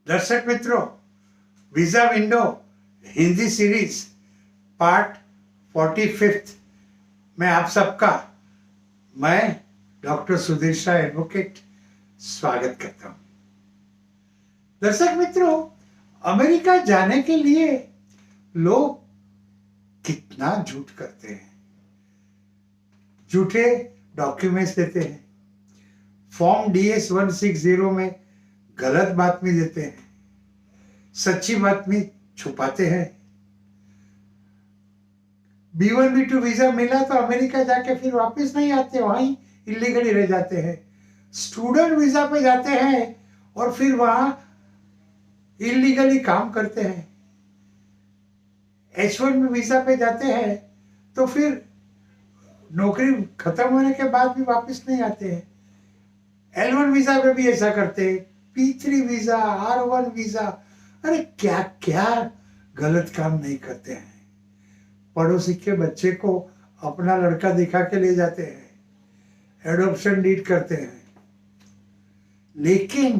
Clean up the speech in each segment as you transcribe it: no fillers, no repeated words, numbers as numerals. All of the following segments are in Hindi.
दर्शक मित्रों, visa window Hindi series part 45 में आप सबका मैं डॉक्टर सुधीर शाह एडवोकेट स्वागत करता हूं। दर्शक मित्रों, अमेरिका जाने के लिए लोग कितना झूठ करते हैं, झूठे डॉक्यूमेंट्स देते हैं, फॉर्म DS 160 में गलत बातमी देते हैं, सच्ची बातमी छुपाते हैं। B1 B2 वीजा मिला तो अमेरिका जाके फिर वापस नहीं आते, वहीं इलीगली रह जाते हैं। स्टूडेंट वीजा पे जाते हैं और फिर वहां इलीगली काम करते हैं। H1 वीजा पे जाते हैं तो फिर नौकरी खत्म होने के बाद भी वापस नहीं आते हैं। L1 वीजा पे भी ऐसा करते हैं, P3 वीजा, R1 वीजा, अरे क्या क्या गलत काम नहीं करते हैं। पड़ोसी के बच्चे को अपना लड़का दिखा के ले जाते हैं, एडॉप्शन डीड करते हैं। लेकिन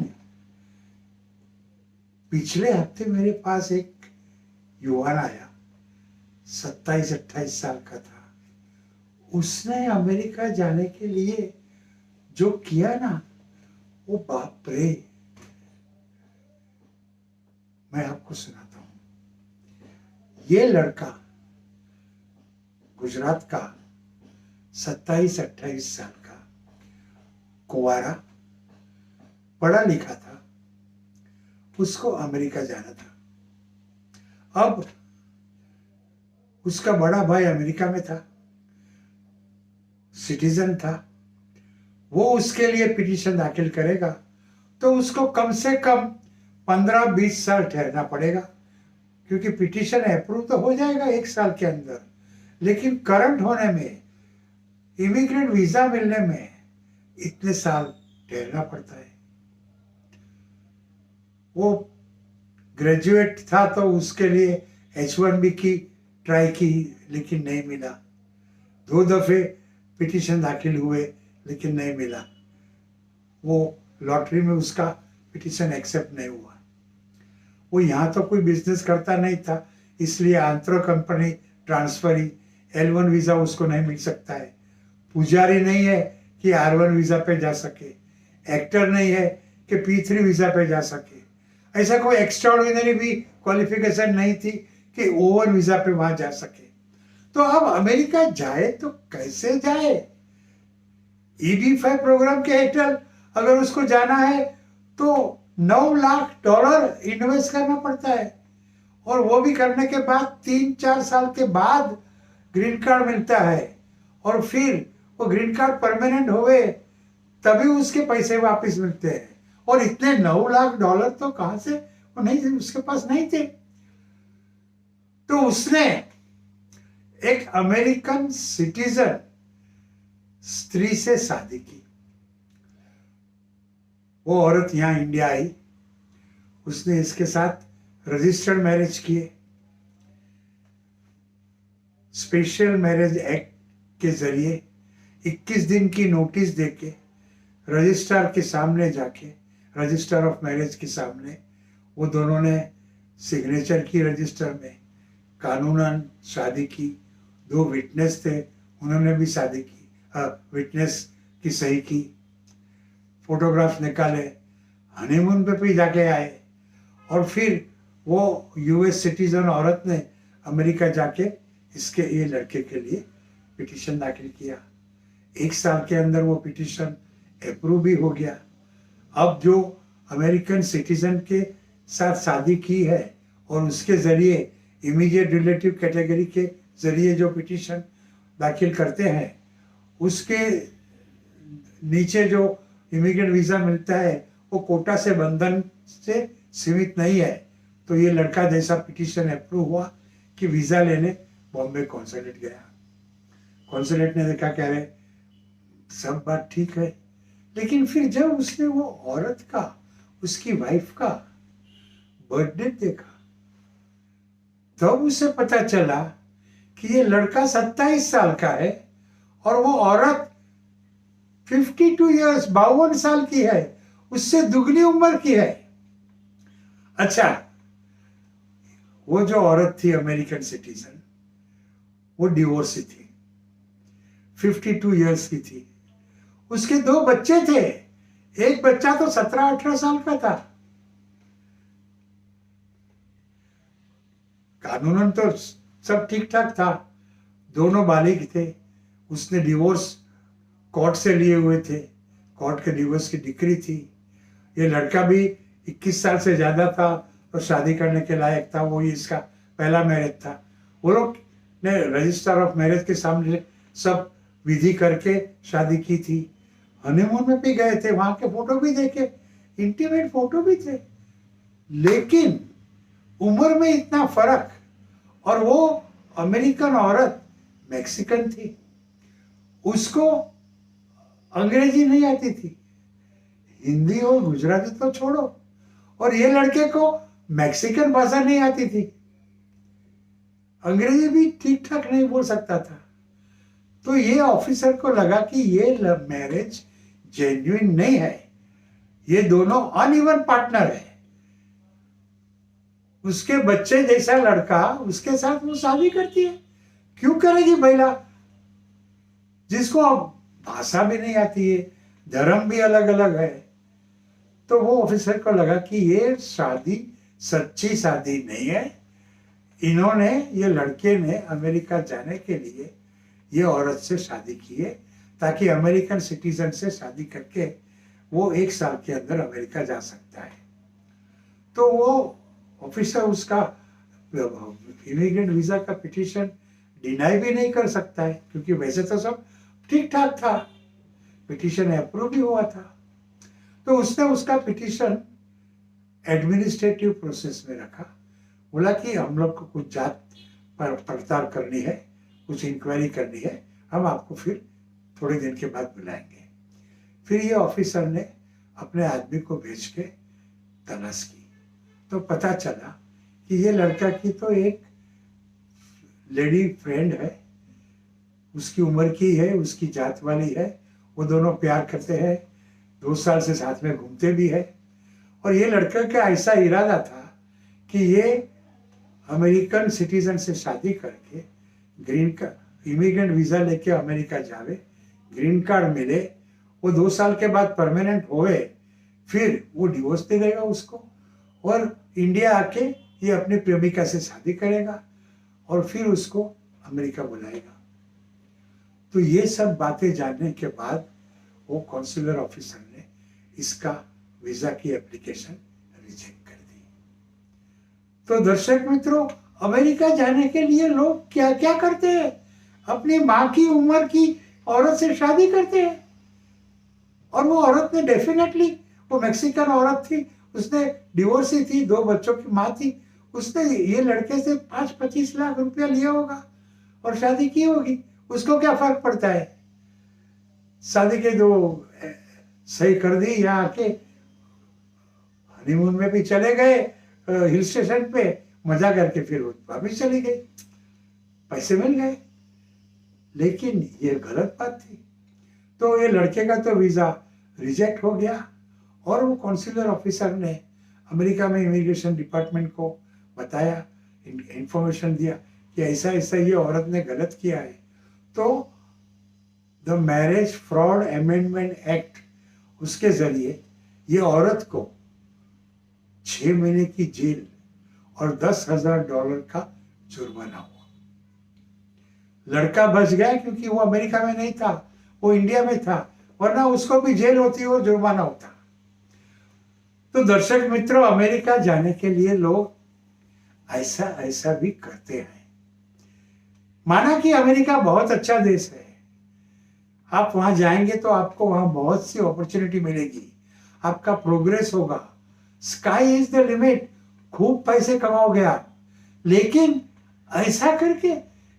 पिछले हफ्ते मेरे पास एक युवान आया, 27-28 साल का था। उसने अमेरिका जाने के लिए जो किया ना, वो बाप रे, मैं आपको सुनाता हूं। ये लड़का गुजरात का 27-28 साल का कुंवारा, पढ़ा लिखा था, उसको अमेरिका जाना था। अब उसका बड़ा भाई अमेरिका में था, सिटीजन था। वो उसके लिए पिटीशन दाखिल करेगा तो उसको कम से कम 15-20 साल ठहरना पड़ेगा, क्योंकि पिटीशन अप्रूव तो हो जाएगा 1 साल के अंदर, लेकिन करंट होने में, इमिग्रेंट वीजा मिलने में इतने साल ठहरना पड़ता है। वो ग्रेजुएट था तो उसके लिए H1B की ट्राई की, लेकिन नहीं मिला। 2 दफे पिटीशन दाखिल हुए लेकिन नहीं मिला। वो लॉटरी में उसका पिटीशन एक्सेप्ट नहीं हुआ। वो यहाँ तो कोई बिजनेस करता नहीं था, इसलिए आंतर कंपनी ट्रांसफर ही L1 वीजा उसको नहीं मिल सकता है। पुजारी नहीं है कि R1 वीजा पे जा सके, एक्टर नहीं है कि P3 वीजा पे जा सके। ऐसा कोई एक्स्ट्राऑर्डिनरी भी क्वालिफिकेशन नहीं थी कि O1 वीजा पे वहां जा सके। तो अब अमेरिका जाए तो कैसे जाए? EB-5 प्रोग्राम के हेठल अगर उसको जाना है तो $9 लाख इन्वेस्ट करना पड़ता है, और वो भी करने के बाद 3-4 साल के बाद ग्रीन कार्ड मिलता है, और फिर वो ग्रीन कार्ड परमानेंट होवे तभी उसके पैसे वापस मिलते हैं। और इतने $9 लाख तो कहां से, वो नहीं, उसके पास नहीं थे। तो उसने एक अमेरिकन सिटीजन स्त्री से शादी की। वो औरत यहां इंडिया आई, उसने इसके साथ रजिस्टर्ड मैरिज किए। स्पेशल मैरिज एक्ट के जरिए 21 दिन की नोटिस देके रजिस्ट्रार के सामने जाके, रजिस्टर ऑफ मैरिज के सामने वो दोनों ने सिग्नेचर की रजिस्टर में, कानूनन शादी की। 2 विटनेस थे, उन्होंने भी शादी की, विटनेस की सही की, फोटोग्राफ्स निकाले, हनीमून पे भी जाके आए, और फिर वो US सिटीजन औरत ने अमेरिका जाके इसके, ये लड़के के लिए पिटीशन दाखिल किया। 1 साल के अंदर वो पिटीशन अप्रूव भी हो गया। अब जो अमेरिकन सिटीजन के साथ शादी की है और उसके जरिए इमीडिएट रिलेटिव कैटेगरी के जरिए जो पिटीशन दाखिल करते हैं, उसके नीचे जो इमिग्रेंट वीजा मिलता है वो कोटा से बंधन से सीमित नहीं है। तो ये लड़का जैसा पिटीशन अप्रूव हुआ कि वीजा लेने बॉम्बे कॉन्सुलेट गया। कॉन्सुलेट ने देखा, कह रहे सब बात ठीक है, लेकिन फिर जब उसने वो औरत का, उसकी वाइफ का बर्थडे देखा, तब उसे पता चला कि ये लड़का 27 साल का है और वो औरत 52 इयर्स 52 साल की है, उससे दुगनी उम्र की है। अच्छा, वो जो औरत थी अमेरिकन सिटीजन, वो डिवोर्सी थी, 52 इयर्स की थी। उसके 2 बच्चे थे, एक बच्चा तो 17-18 साल का था। कानूनन तो सब ठीक ठाक था, दोनों बालिग थे। उसने डिवोर्स कोर्ट से लिए हुए थे, कोर्ट के डिवोर्स की डिक्री थी। ये लड़का भी 21 साल से ज्यादा था और शादी करने के लायक था। वो ही इसका पहला मैरिज था। वो लोग ने रजिस्टर ऑफ मैरिज के सामने सब विधि करके शादी की थी। हनीमून में भी गए थे, वहां के फोटो भी देखे, इंटीमेट फोटो भी थे। लेकिन उम्र में इतना फर्क, और वो अमेरिकन औरत मैक्सिकन थी, उसको अंग्रेजी नहीं आती थी, हिंदी और गुजराती तो छोड़ो, और ये लड़के को मैक्सिकन भाषा नहीं आती थी, अंग्रेजी भी ठीक ठाक नहीं बोल सकता था। तो ये ऑफिसर को लगा कि ये लव मैरिज जेन्युइन नहीं है, ये दोनों अनइवन पार्टनर है। उसके बच्चे जैसा लड़का उसके साथ वो शादी करती है, क्यों करेगी महिला जिसको भाषा भी नहीं आती है, धर्म भी अलग अलग है। तो वो ऑफिसर को लगा कि ये शादी सच्ची शादी नहीं है। इन्होंने, ये लड़के ने अमेरिका जाने के लिए ये औरत से शादी की है, ताकि अमेरिकन सिटीजन से शादी करके वो 1 साल के अंदर अमेरिका जा सकता है। तो वो ऑफिसर उसका इमिग्रेंट वीजा का पिटीशन डिनाई भी नहीं कर सकता है, क्योंकि वैसे तो सब ठीक ठाक था, पिटीशन अप्रूव भी हुआ था। तो उसने उसका पिटीशन एडमिनिस्ट्रेटिव प्रोसेस में रखा। बोला कि हम लोग को कुछ जांच पड़ताल करनी है, कुछ इंक्वायरी करनी है, हम आपको फिर थोड़े दिन के बाद बुलाएंगे। फिर ये ऑफिसर ने अपने आदमी को भेज के तलाश की, तो पता चला कि ये लड़का की तो एक लेडी फ्रेंड है, उसकी उम्र की है, उसकी जात वाली है, वो दोनों प्यार करते हैं, 2 साल से साथ में घूमते भी है। और ये लड़का का ऐसा इरादा था कि ये अमेरिकन सिटीजन से शादी करके ग्रीन का इमिग्रेंट वीजा लेके अमेरिका जावे, ग्रीन कार्ड मिले, वो 2 साल के बाद परमानेंट होए, फिर वो डिवोर्स दे देगा उसको, और इंडिया आके ये अपनी प्रेमिका से शादी करेगा और फिर उसको अमेरिका बुलाएगा। तो ये सब बातें जानने के बाद वो कॉन्सुलर ऑफिसर ने इसका वीजा की एप्लीकेशन रिजेक्ट कर दी। तो दर्शक मित्रों, अमेरिका जाने के लिए लोग क्या क्या करते हैं, अपनी माँ की उम्र की औरत से शादी करते हैं। और वो औरत ने डेफिनेटली, वो मैक्सिकन औरत थी, उसने डिवोर्सी थी, 2 बच्चों की माँ थी, उसने ये लड़के से 5-25 लाख रुपया लिया होगा और शादी की होगी। उसको क्या फर्क पड़ता है, शादी के 2 सही कर दी, यहाँ आके हनीमून में भी चले गए, हिल स्टेशन पे मजा करके फिर वापिस चली गई, पैसे मिल गए। लेकिन ये गलत बात थी। तो ये लड़के का तो वीजा रिजेक्ट हो गया, और वो कॉन्सुलर ऑफिसर ने अमेरिका में इमिग्रेशन डिपार्टमेंट को बताया, इंफॉर्मेशन दिया कि ऐसा ऐसा ये औरत ने गलत किया है। तो the marriage fraud amendment act, उसके जरिए ये औरत को 6 महीने की जेल और $10,000 का जुर्माना हुआ। लड़का बच गया क्योंकि वो अमेरिका में नहीं था, वो इंडिया में था, वरना उसको भी जेल होती और जुर्माना होता। तो दर्शक मित्रों, अमेरिका जाने के लिए लोग ऐसा ऐसा भी करते हैं। माना कि अमेरिका बहुत अच्छा देश है, आप वहां जाएंगे तो आपको वहां बहुत सी अपॉर्चुनिटी मिलेगी, आपका प्रोग्रेस होगा, स्काई इज द लिमिट, खूब पैसे कमाओगे आप। लेकिन ऐसा करके,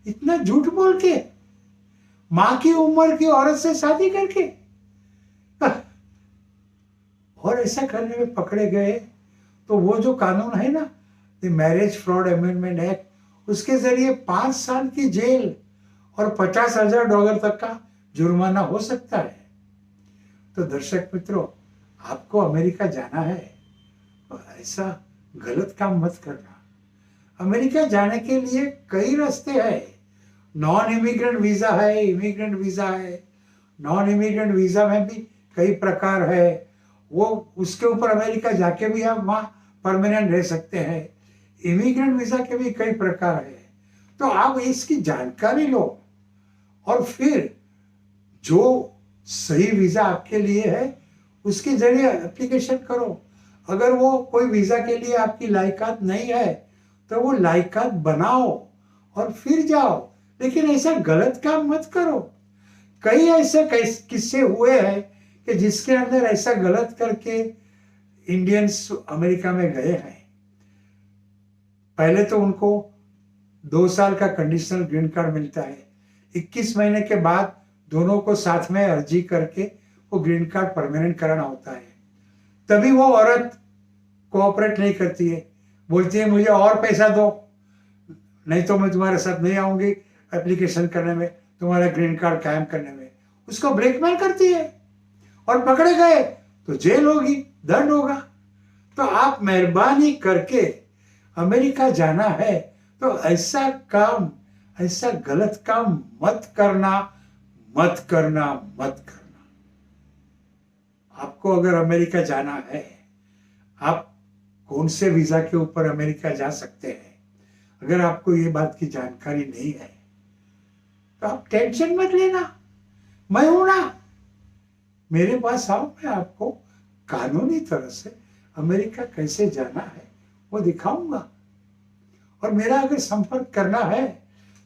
इतना झूठ बोल के, माँ की उम्र की औरत से शादी करके, और ऐसा करने में पकड़े गए, तो वो जो कानून है ना, the marriage fraud amendment act, उसके जरिए 5 साल की जेल और $50,000 तक का जुर्माना हो सकता है। तो दर्शक मित्रों, आपको अमेरिका जाना है तो ऐसा गलत काम मत करना। अमेरिका जाने के लिए कई रास्ते हैं। नॉन इमिग्रेंट वीजा है, इमिग्रेंट वीजा है। नॉन इमिग्रेंट वीजा में भी कई प्रकार है, वो उसके ऊपर अमेरिका जाके भी आप वहाँ परमानेंट रह सकते हैं। इमिग्रेंट वीजा के भी कई प्रकार है। तो आप इसकी जानकारी लो और फिर जो सही वीजा आपके लिए है उसके जरिए एप्लीकेशन करो। अगर वो कोई वीजा के लिए आपकी लायकात नहीं है तो वो लायकात बनाओ और फिर जाओ, लेकिन ऐसा गलत काम मत करो। कई ऐसे किस्से हुए हैं कि जिसके अंदर ऐसा गलत करके इंडियंस अमेरिका में गए हैं। पहले तो उनको 2 साल का कंडीशनल ग्रीन कार्ड मिलता है, 21 महीने के बाद दोनों को साथ में अर्जी करके वो ग्रीन कार्ड परमानेंट कराना होता है। तभी वो औरत कोऑपरेट नहीं करती है, बोलती है मुझे और पैसा दो, नहीं तो मैं तुम्हारे साथ नहीं आऊंगी एप्लीकेशन करने में, तुम्हारा ग्रीन कार्ड कायम करने में। उसको ब्लैकमेल करती है और पकड़े गए तो जेल होगी, दंड होगा। तो आप मेहरबानी करके अमेरिका जाना है तो ऐसा काम, ऐसा गलत काम मत करना, मत करना, मत करना। आपको अगर अमेरिका जाना है, आप कौन से वीजा के ऊपर अमेरिका जा सकते हैं, अगर आपको ये बात की जानकारी नहीं है तो आप टेंशन मत लेना। मैं हूं ना, मेरे पास आओ, मैं आपको कानूनी तरह से अमेरिका कैसे जाना है वो दिखाऊंगा। और मेरा अगर संपर्क करना है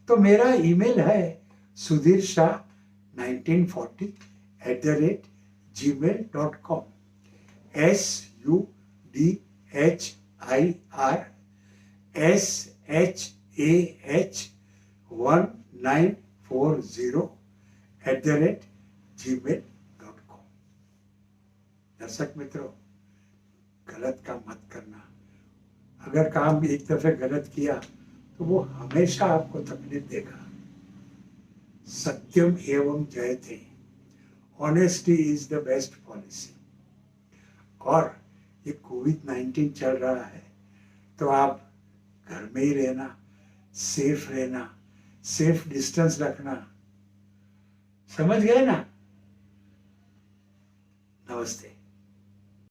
तो मेरा ईमेल है sudhir.shah1940@gmail.com SudhirShah1940@gmail.com। दर्शक मित्रों, गलत काम मत करना। अगर काम एक दफे गलत किया तो वो हमेशा आपको तकलीफ देगा। सत्यम एवं जयते, honesty is the best policy. और ये कोविड-19 चल रहा है तो आप घर में ही रहना, सेफ रहना, सेफ डिस्टेंस रखना। समझ गए ना? नमस्ते।